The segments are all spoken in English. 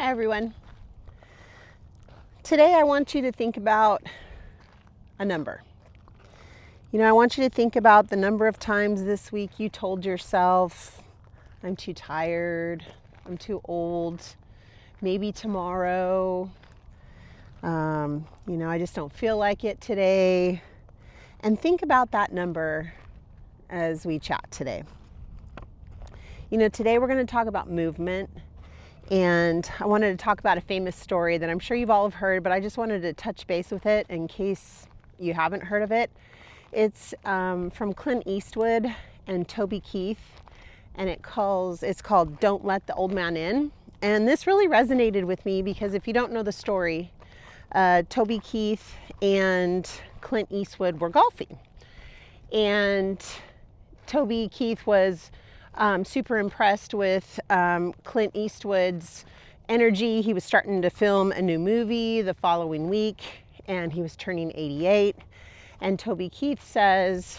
Hi everyone. Today I want you to think about a number. I want you to think about the number of times this week you told yourself, I'm too tired, I'm too old, maybe tomorrow, I just don't feel like it today. And think about that number as we chat today. Today we're going to talk about movement. And I wanted to talk about a famous story that I'm sure you've all have heard, but I just wanted to touch base with it in case you haven't heard of it. It's from Clint Eastwood and Toby Keith, and it's called Don't Let the Old Man In. And this really resonated with me because if you don't know the story, Toby Keith and Clint Eastwood were golfing. And Toby Keith was super impressed with Clint Eastwood's energy. He was starting to film a new movie the following week, and he was turning 88. And Toby Keith says,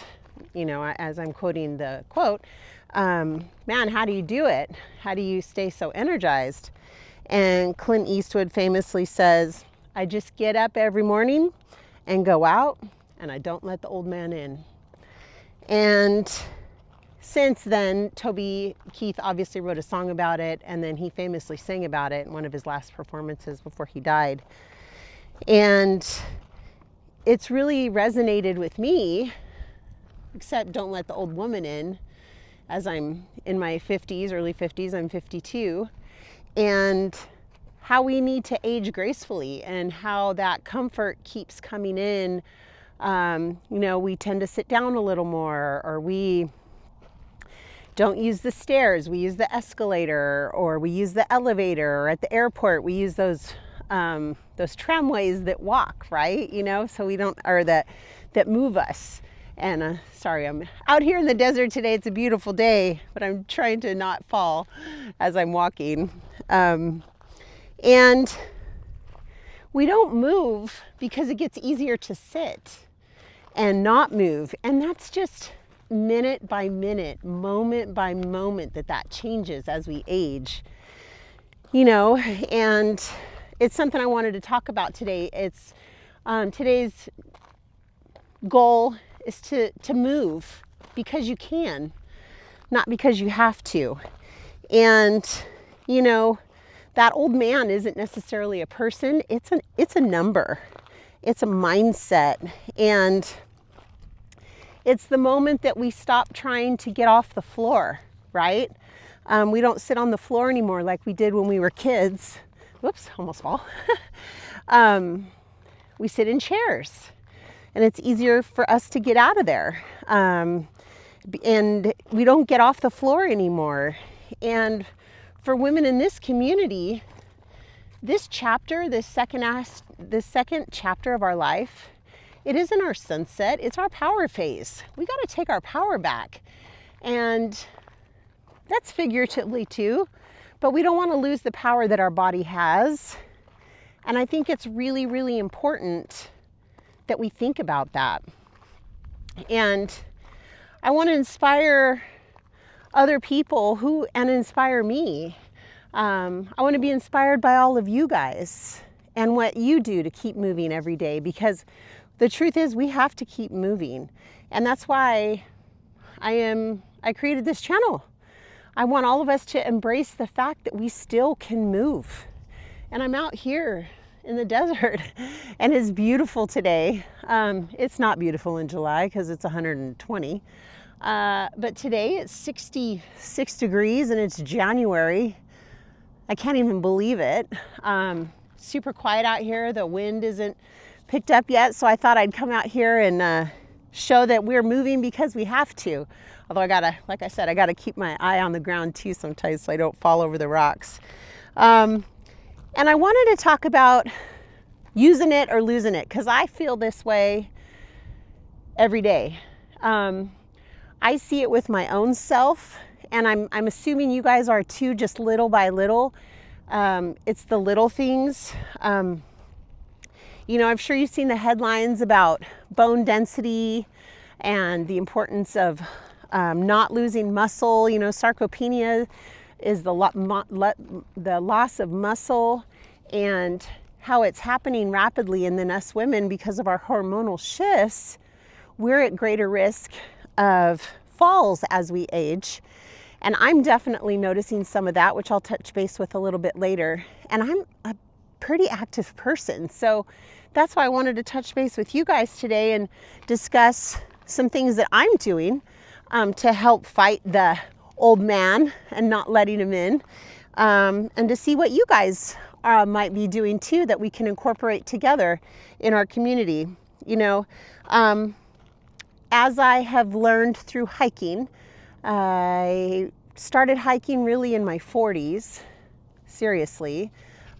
as I'm quoting the quote, man, how do you do it? How do you stay so energized? And Clint Eastwood famously says, I just get up every morning and go out, and I don't let the old man in. And since then, Toby Keith obviously wrote a song about it, and then he famously sang about it in one of his last performances before he died. And it's really resonated with me, except don't let the old woman in, as I'm in my 50s, early 50s, I'm 52, and how we need to age gracefully and how that comfort keeps coming in. We tend to sit down a little more, or we don't use the stairs, we use the escalator, or we use the elevator, or at the airport we use those tramways that walk, right? So we don't, or that move us. And sorry, I'm out here in the desert today. It's a beautiful day, but I'm trying to not fall as I'm walking. And we don't move because it gets easier to sit and not move. And that's just minute by minute, moment by moment that changes as we age, and it's something I wanted to talk about today. It's today's goal is to move because you can, not because you have to. And that old man isn't necessarily a person, it's a number, it's a mindset. And it's the moment that we stop trying to get off the floor, right? We don't sit on the floor anymore like we did when we were kids. Whoops, almost fall. We sit in chairs, and it's easier for us to get out of there. And we don't get off the floor anymore. And for women in this community, this second chapter of our life, it isn't our sunset, it's our power phase. We got to take our power back. And that's figuratively too, but we don't want to lose the power that our body has. And I think it's really, really important that we think about that. And I want to inspire other people and inspire me. I want to be inspired by all of you guys and what you do to keep moving every day, because the truth is we have to keep moving. And that's why I created this channel. I want all of us to embrace the fact that we still can move. And I'm out here in the desert and it's beautiful today. It's not beautiful in July because it's 120. But today it's 66 degrees and it's January. I can't even believe it. Super quiet out here. The wind isn't picked up yet, so I thought I'd come out here and show that we're moving because we have to. Although I gotta keep my eye on the ground too sometimes so I don't fall over the rocks. And I wanted to talk about using it or losing it, because I feel this way every day. I see it with my own self, and I'm assuming you guys are too, just little by little. It's the little things. I'm sure you've seen the headlines about bone density and the importance of not losing muscle. Sarcopenia is the loss of muscle and how it's happening rapidly. And then us women, because of our hormonal shifts, we're at greater risk of falls as we age. And I'm definitely noticing some of that, which I'll touch base with a little bit later. And I'm a pretty active person. So that's why I wanted to touch base with you guys today and discuss some things that I'm doing to help fight the old man and not letting him in, and to see what you guys might be doing too that we can incorporate together in our community. You know, as I have learned through hiking, I started hiking really in my 40s, seriously.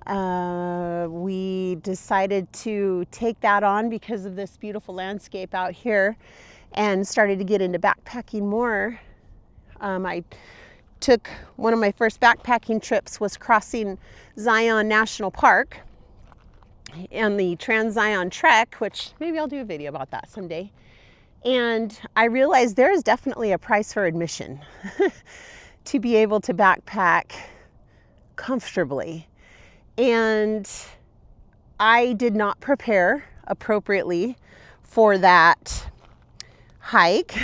We decided to take that on because of this beautiful landscape out here and started to get into backpacking more. I took one of my first backpacking trips was crossing Zion National Park and the Trans Zion Trek, which maybe I'll do a video about that someday. And I realized there is definitely a price for admission to be able to backpack comfortably. And I did not prepare appropriately for that hike.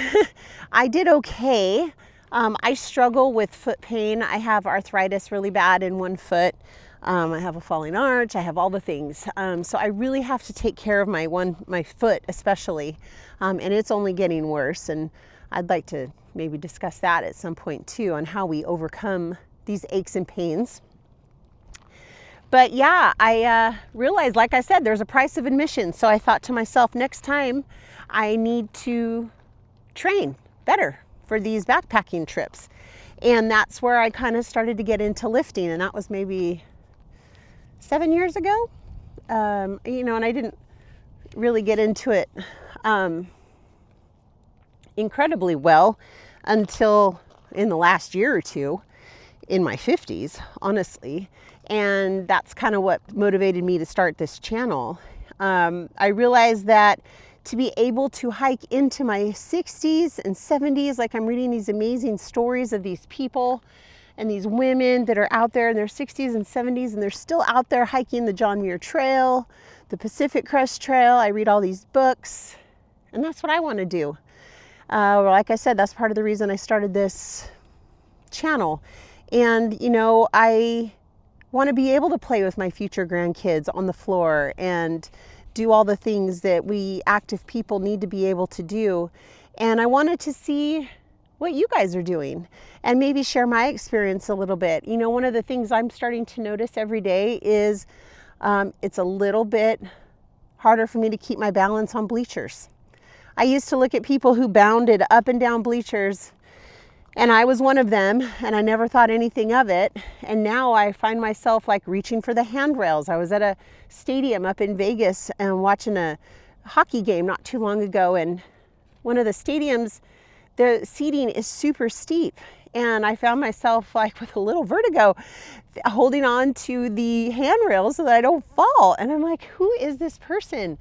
I did okay. I struggle with foot pain. I have arthritis really bad in one foot. I have a falling arch. I have all the things. So I really have to take care of my foot especially. And it's only getting worse. And I'd like to maybe discuss that at some point too, on how we overcome these aches and pains. But yeah, I realized, like I said, there's a price of admission. So I thought to myself, next time I need to train better for these backpacking trips. And that's where I kind of started to get into lifting. And that was maybe 7 years ago. You know, and I didn't really get into it incredibly well until in the last year or two, in my 50s, honestly. And that's kind of what motivated me to start this channel. I realized that to be able to hike into my 60s and 70s, like I'm reading these amazing stories of these people and these women that are out there in their 60s and 70s, and they're still out there hiking the John Muir Trail, the Pacific Crest Trail. I read all these books, and that's what I want to do. Like I said, that's part of the reason I started this channel. And, you know, I want to be able to play with my future grandkids on the floor and do all the things that we active people need to be able to do. And I wanted to see what you guys are doing and maybe share my experience a little bit. You know, one of the things I'm starting to notice every day is it's a little bit harder for me to keep my balance on bleachers. I used to look at people who bounded up and down bleachers, and I was one of them, and I never thought anything of it. And now I find myself like reaching for the handrails. I was at a stadium up in Vegas and watching a hockey game not too long ago, and one of the stadiums, the seating is super steep. And I found myself like with a little vertigo holding on to the handrails so that I don't fall. And I'm like, who is this person?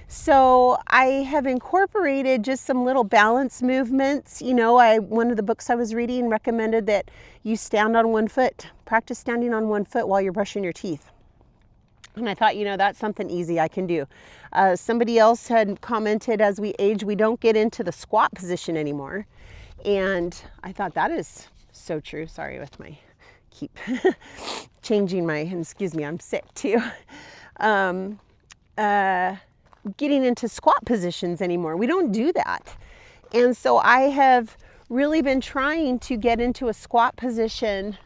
So I have incorporated just some little balance movements. You know, one of the books I was reading recommended that you stand on one foot, practice standing on one foot while you're brushing your teeth. And I thought, you know, that's something easy I can do. Somebody else had commented, as we age, we don't get into the squat position anymore. And I thought that is so true. Sorry with my keep changing my, and excuse me, I'm sick too. Getting into squat positions anymore. We don't do that. And so I have really been trying to get into a squat position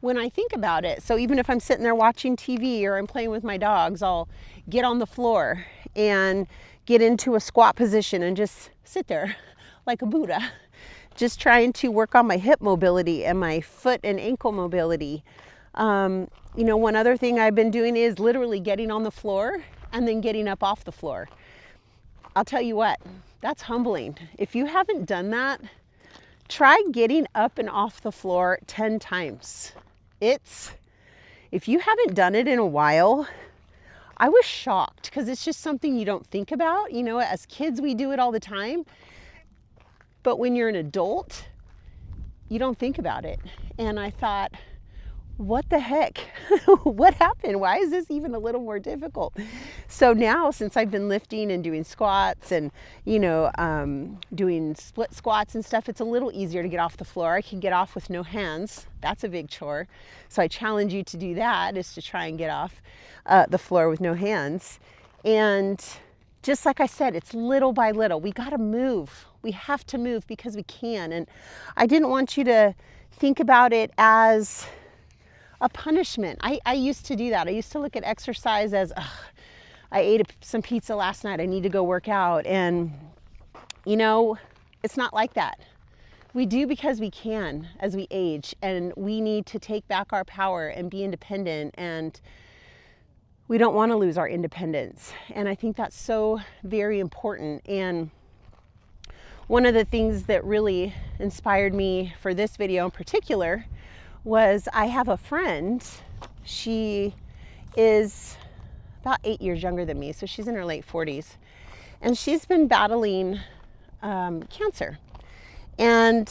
when I think about it. So even if I'm sitting there watching TV or I'm playing with my dogs, I'll get on the floor and get into a squat position and just sit there like a Buddha, just trying to work on my hip mobility and my foot and ankle mobility. You know, one other thing I've been doing is literally getting on the floor and then getting up off the floor. I'll tell you what, that's humbling. If you haven't done that, try getting up and off the floor 10 times. If you haven't done it in a while, I was shocked because it's just something you don't think about. You know, as kids, we do it all the time. But when you're an adult, you don't think about it. And I thought, what the heck? What happened? Why is this even a little more difficult? So now, since I've been lifting and doing squats and, doing split squats and stuff, it's a little easier to get off the floor. I can get off with no hands. That's a big chore. So I challenge you to do that, is to try and get off the floor with no hands. And just like I said, it's little by little. We got to move. We have to move because we can. And I didn't want you to think about it as a punishment. I used to do that. I used to look at exercise as, I ate some pizza last night, I need to go work out. And, it's not like that. We do because we can as we age, and we need to take back our power and be independent, and we don't want to lose our independence. And I think that's so very important. And one of the things that really inspired me for this video in particular was I have a friend. She is about 8 years younger than me, so she's in her late 40s, and she's been battling cancer. And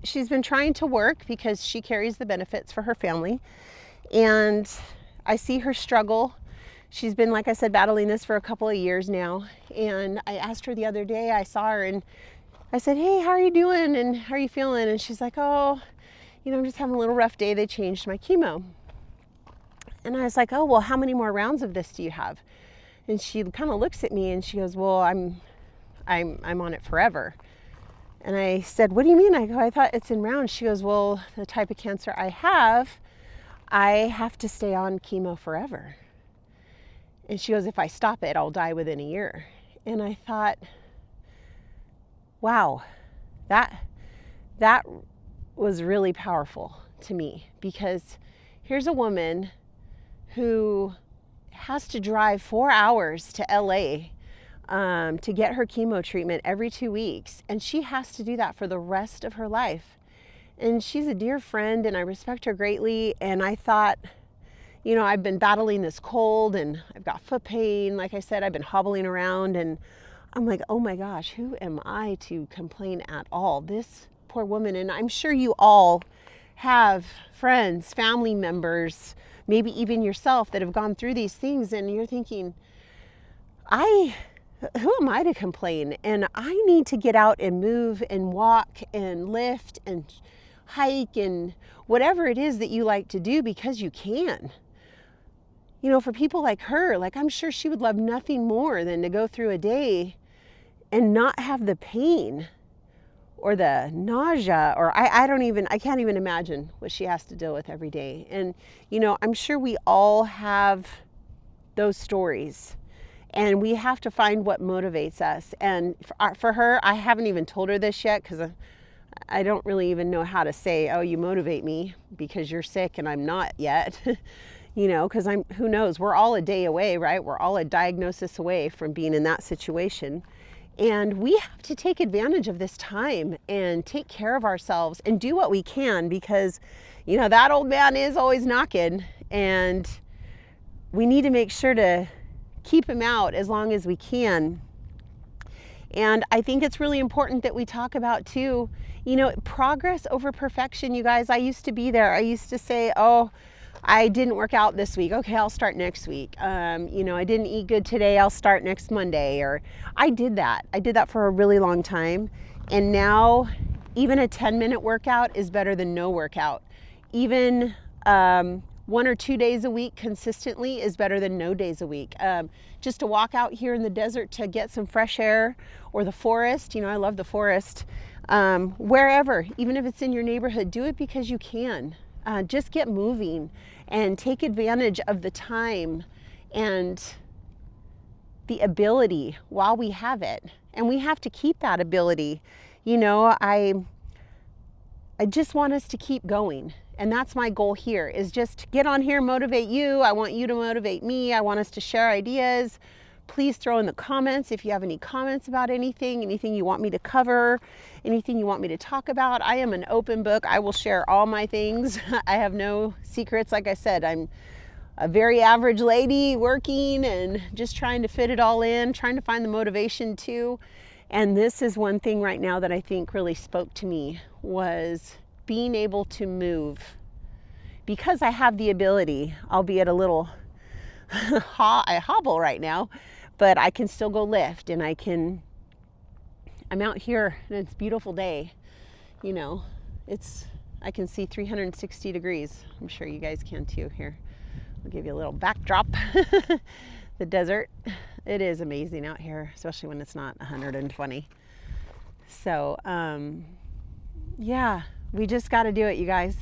she's been trying to work because she carries the benefits for her family, and I see her struggle. She's been, like I said, battling this for a couple of years now. And I asked her the other day, I saw her and I said, hey, how are you doing? And how are you feeling? And she's like, oh, I'm just having a little rough day. They changed my chemo. And I was like, oh, well, how many more rounds of this do you have? And she kind of looks at me and she goes, well, I'm on it forever. And I said, what do you mean? I go, I thought it's in rounds. She goes, well, the type of cancer I have to stay on chemo forever. And she goes, if I stop it, I'll die within a year. And I thought, wow, that was really powerful to me, because here's a woman who has to drive 4 hours to LA to get her chemo treatment every 2 weeks. And she has to do that for the rest of her life. And she's a dear friend and I respect her greatly. And I thought, I've been battling this cold and I've got foot pain. Like I said, I've been hobbling around, and I'm like, oh my gosh, who am I to complain at all? This poor woman. And I'm sure you all have friends, family members, maybe even yourself, that have gone through these things, and you're thinking, who am I to complain? And I need to get out and move and walk and lift and hike and whatever it is that you like to do, because you can. For people like her, I'm sure she would love nothing more than to go through a day and not have the pain or the nausea, or I can't even imagine what she has to deal with every day. And, I'm sure we all have those stories, and we have to find what motivates us. And for her, I haven't even told her this yet, because I don't really even know how to say, oh, you motivate me because you're sick and I'm not yet. Because who knows, we're all a day away, right? We're all a diagnosis away from being in that situation. And we have to take advantage of this time and take care of ourselves and do what we can, because, that old man is always knocking, and we need to make sure to keep him out as long as we can. And I think it's really important that we talk about too, progress over perfection. You guys, I used to be there. I used to say, oh, I didn't work out this week. Okay, I'll start next week. I didn't eat good today. I'll start next Monday. Or I did that. I did that for a really long time. And now even a 10-minute workout is better than no workout. Even 1 or 2 days a week consistently is better than no days a week. Just to walk out here in the desert to get some fresh air, or the forest. I love the forest. Wherever, even if it's in your neighborhood, do it because you can. Just get moving and take advantage of the time and the ability while we have it. And we have to keep that ability. I just want us to keep going. And that's my goal here, is just to get on here, motivate you. I want you to motivate me. I want us to share ideas. Please throw in the comments if you have any comments about anything you want me to cover, anything you want me to talk about. I am an open book. I will share all my things. I have no secrets. Like I said, I'm a very average lady working and just trying to fit it all in, trying to find the motivation too. And this is one thing right now that I think really spoke to me, was being able to move. Because I have the ability, albeit a little I hobble right now, but I can still go lift, and I'm out here and it's a beautiful day. You know, I can see 360 degrees. I'm sure you guys can too. Here, I'll give you a little backdrop. The desert, it is amazing out here, especially when it's not 120. So, yeah, we just got to do it, you guys.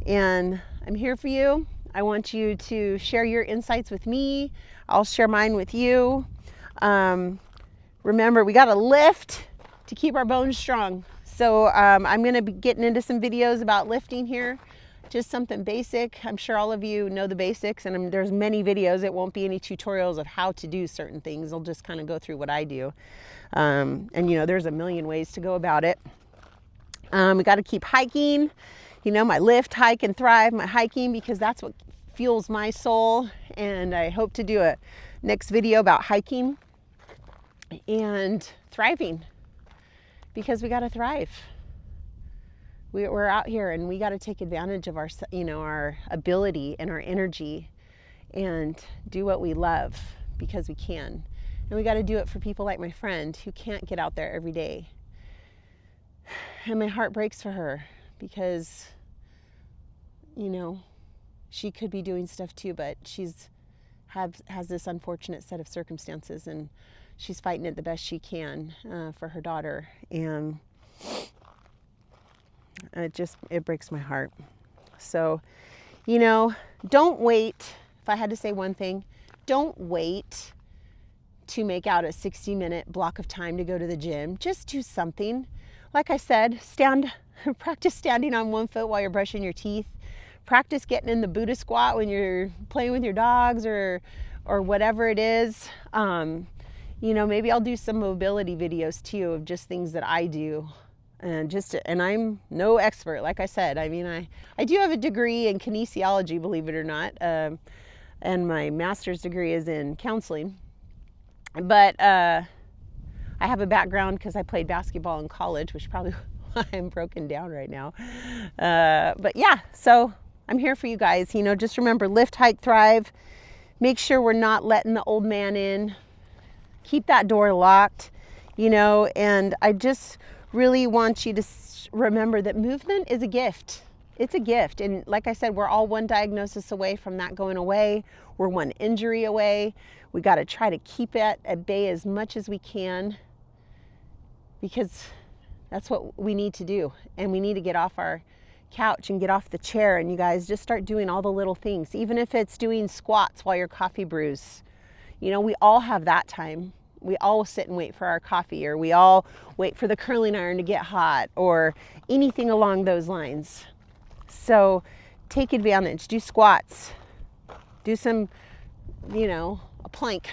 And I'm here for you. I want you to share your insights with me. I'll share mine with you. Remember, we got to lift to keep our bones strong. So I'm going to be getting into some videos about lifting here. Just something basic. I'm sure all of you know the basics, and there's many videos. It won't be any tutorials of how to do certain things. I'll just kind of go through what I do. And you know, there's a million ways to go about it. We got to keep hiking. You know, my lift, hike, and thrive, my hiking, because that's what fuels my soul. And I hope to do a next video about hiking and thriving, because we got to thrive. We're out here and we got to take advantage of our, you know, our ability and our energy, and do what we love, because we can. And we got to do it for people like my friend who can't get out there every day. And my heart breaks for her, because, you know, she could be doing stuff too, but has this unfortunate set of circumstances, and she's fighting it the best she can for her daughter. And it breaks my heart. So, you know, don't wait. If I had to say one thing, don't wait to make out a 60-minute block of time to go to the gym. Just do something. Like I said, practice standing on one foot while you're brushing your teeth. Practice getting in the Buddha squat when you're playing with your dogs or whatever it is. You know, maybe I'll do some mobility videos too of just things that I do. And I'm no expert, like I said. I mean, I do have a degree in kinesiology, believe it or not, and my master's degree is in counseling. But I have a background because I played basketball in college, which is probably why I'm broken down right now. But yeah, so I'm here for you guys. You know, just remember, lift, hike, thrive. Make sure we're not letting the old man in. Keep that door locked, you know, and I just really want you to remember that movement is a gift. It's a gift. And like I said, we're all one diagnosis away from that going away. We're one injury away. We got to try to keep it at bay as much as we can, because that's what we need to do. And we need to get off our couch and get off the chair. And you guys just start doing all the little things, even if it's doing squats while your coffee brews. You know, we all have that time. We all sit and wait for our coffee, or we all wait for the curling iron to get hot, or anything along those lines. So take advantage, do squats, do some, you know, a plank,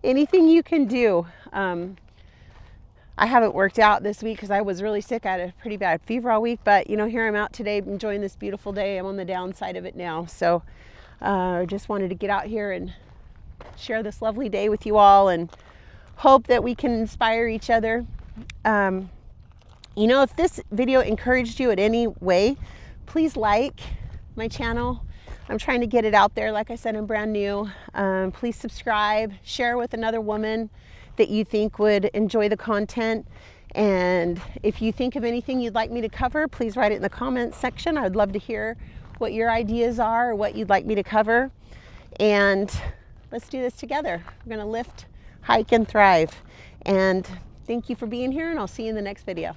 anything you can do. I haven't worked out this week because I was really sick. I had a pretty bad fever all week, but you know, here I'm out today enjoying this beautiful day. I'm on the downside of it now. So I just wanted to get out here and share this lovely day with you all, and hope that we can inspire each other. You know, if this video encouraged you in any way, please like my channel. I'm trying to get it out there. Like I said, I'm brand new. Please subscribe, share with another woman that you think would enjoy the content. And if you think of anything you'd like me to cover, please write it in the comments section. I would love to hear what your ideas are, or what you'd like me to cover. And let's do this together. We're going to lift, hike, and thrive. And thank you for being here, and I'll see you in the next video.